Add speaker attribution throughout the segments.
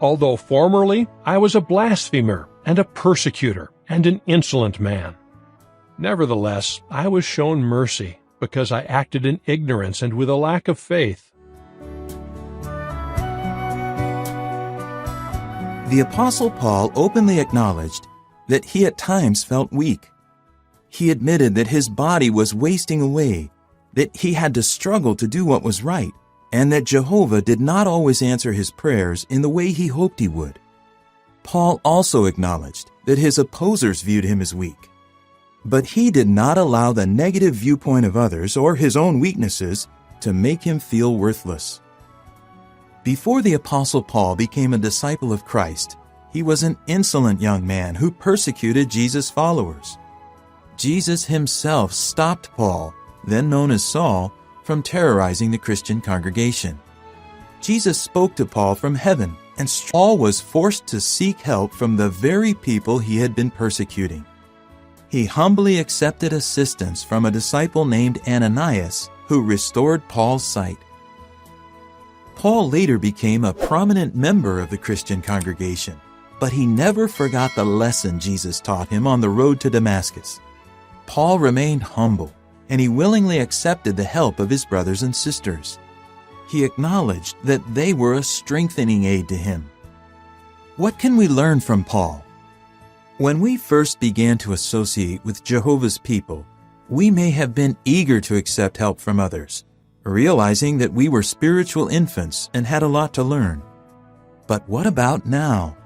Speaker 1: although formerly I was a blasphemer and a persecutor and an insolent man. Nevertheless, I was shown mercy because I acted in ignorance and with a lack of faith.
Speaker 2: The Apostle Paul openly acknowledged that he at times felt weak. He admitted that his body was wasting away, that he had to struggle to do what was right, and that Jehovah did not always answer his prayers in the way he hoped he would. Paul also acknowledged that his opposers viewed him as weak. But he did not allow the negative viewpoint of others or his own weaknesses to make him feel worthless. Before the Apostle Paul became a disciple of Christ, he was an insolent young man who persecuted Jesus' followers. Jesus himself stopped Paul, then known as Saul, from terrorizing the Christian congregation. Jesus spoke to Paul from heaven, and Paul was forced to seek help from the very people he had been persecuting. He humbly accepted assistance from a disciple named Ananias, who restored Paul's sight. Paul later became a prominent member of the Christian congregation, but he never forgot the lesson Jesus taught him on the road to Damascus. Paul remained humble, and he willingly accepted the help of his brothers and sisters. He acknowledged that they were a strengthening aid to him. What can we learn from Paul? When we first began to associate with Jehovah's people, we may have been eager to accept help from others, realizing that we were spiritual infants and had a lot to learn. But what about now?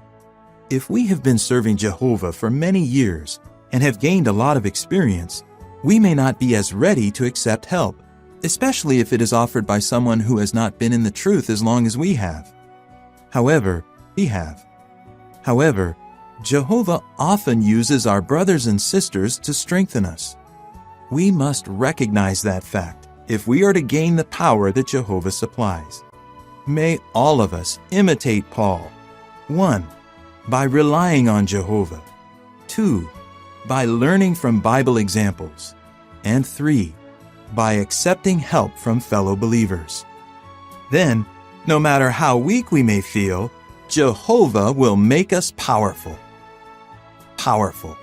Speaker 2: If we have been serving Jehovah for many years and have gained a lot of experience, we may not be as ready to accept help, especially if it is offered by someone who has not been in the truth as long as we have. However, Jehovah often uses our brothers and sisters to strengthen us. We must recognize that fact if we are to gain the power that Jehovah supplies. May all of us imitate Paul. 1. By relying on Jehovah. 2. By learning from Bible examples. And 3. By accepting help from fellow believers. Then, no matter how weak we may feel, Jehovah will make us powerful. Powerful.